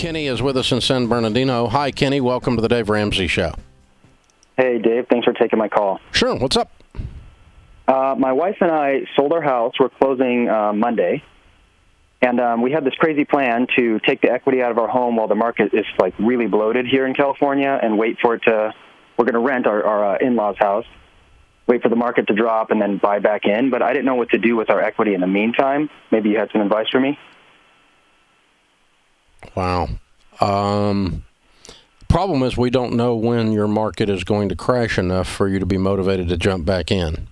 Kenny is with us in San Bernardino. Hi, Kenny. Welcome to the Dave Ramsey Show. Hey, Dave. Thanks for taking my call. Sure. What's up? My wife and I sold our house. We're closing Monday. And we had this crazy plan to take the equity out of our home while the market is like really bloated here in California and wait for it to, we're going to rent our in-laws house, wait for the market to drop and then buy back in. But I didn't know what to do with our equity in the meantime. Maybe you had some advice for me? Wow. Problem is we don't know when your market is going to crash enough for you to be motivated to jump back in.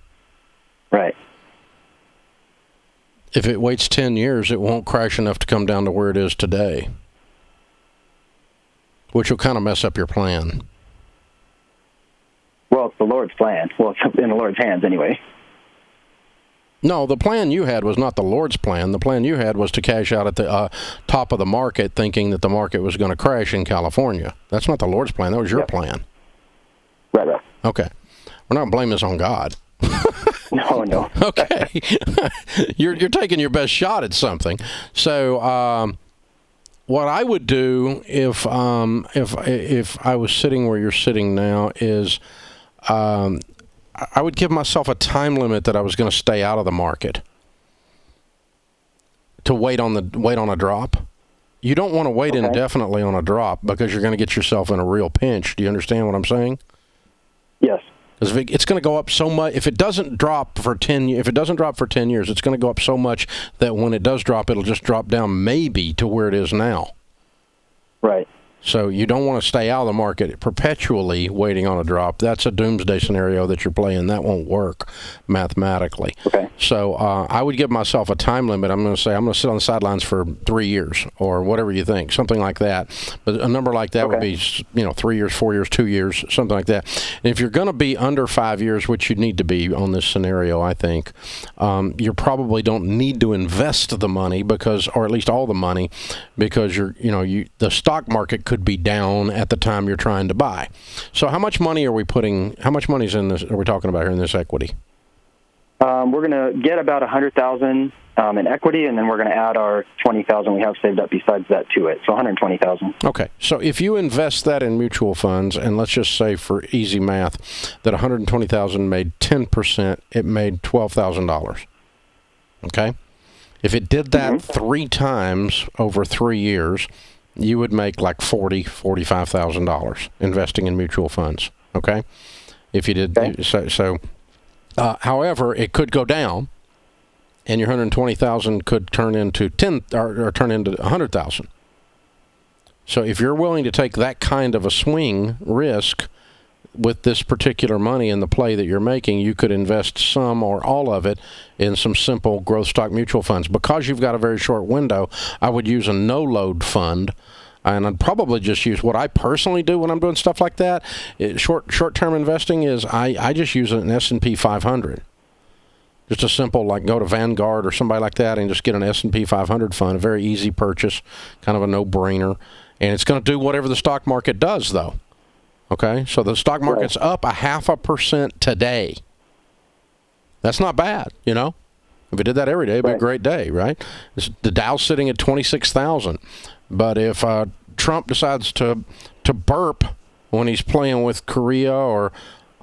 Right. If it waits 10 years, it won't crash enough to come down to where it is today, which will kind of mess up your plan. Well, it's the Lord's plan. Well, it's in the Lord's hands anyway. No, the plan you had was not the Lord's plan. The plan you had was to cash out at the top of the market thinking that the market was going to crash in California. That's not the Lord's plan. That was your plan. Right. Okay. We're not blaming this on God. No. Okay. You're taking your best shot at something. So what I would do if I was sitting where you're sitting now is I would give myself a time limit that I was going to stay out of the market to wait on a drop. You don't want to wait indefinitely on a drop because you're going to get yourself in a real pinch. Do you understand what I'm saying? Yes. Because it's going to go up so much. If it doesn't drop for 10 years, it's going to go up so much that when it does drop, it'll just drop down maybe to where it is now. Right. So you don't want to stay out of the market perpetually waiting on a drop. That's a doomsday scenario that you're playing. That won't work mathematically. Okay. So I would give myself a time limit. I'm going to say I'm going to sit on the sidelines for 3 years or whatever you think, something like that. But a number like that would be, 3 years, 4 years, 2 years, something like that. And if you're going to be under 5 years, which you need to be on this scenario, I think, you probably don't need to invest the money or at least all the money, because the stock market could be down at the time you're trying to buy. So how much money are we in this, are we talking about here in this equity? We're going to get about $100,000 in equity, and then we're going to add our $20,000 we have saved up besides that to it, so $120,000. Okay, so if you invest that in mutual funds, and let's just say for easy math that $120,000 made 10%, it made $12,000. Okay, if it did that 3 times over 3 years, you would make like $45,000 investing in mutual funds. Okay, if you did however, it could go down, and your $120,000 could turn into turn into $100,000. So if you're willing to take that kind of a swing risk with this particular money in the play that you're making, you could invest some or all of it in some simple growth stock mutual funds. Because you've got a very short window, I would use a no-load fund. And I'd probably just use what I personally do when I'm doing stuff like that. Short-term investing is I just use an S&P 500. Just a simple, like, go to Vanguard or somebody like that and just get an S&P 500 fund, a very easy purchase, kind of a no-brainer. And it's going to do whatever the stock market does, though. Okay? So the stock market's up 0.5% today. That's not bad, If it did that every day, it'd be a great day, right? The Dow's sitting at 26,000. But if Trump decides to burp when he's playing with Korea or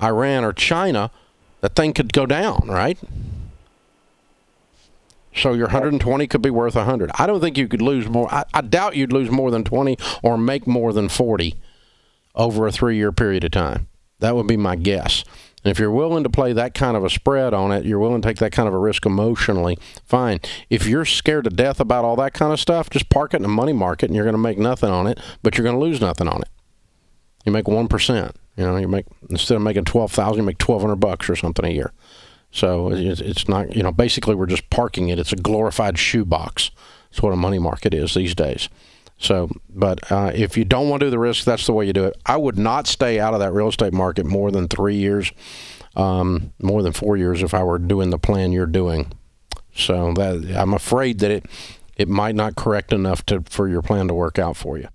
Iran or China, that thing could go down, right? So your 120 could be worth 100. I don't think you could lose more. I doubt you'd lose more than 20 or make more than 40 over a 3-year period of time. That would be my guess. And if you're willing to play that kind of a spread on it, you're willing to take that kind of a risk emotionally, fine. If you're scared to death about all that kind of stuff, just park it in the money market and you're going to make nothing on it, but you're going to lose nothing on it. You make 1%. You make, instead of making $12,000, you make $1,200 or something a year. So it's not, basically we're just parking it. It's a glorified shoebox. That's what a money market is these days. So, but if you don't want to do the risk, that's the way you do it. I would not stay out of that real estate market more than 3 years, more than 4 years if I were doing the plan you're doing. So that I'm afraid that it might not correct enough for your plan to work out for you.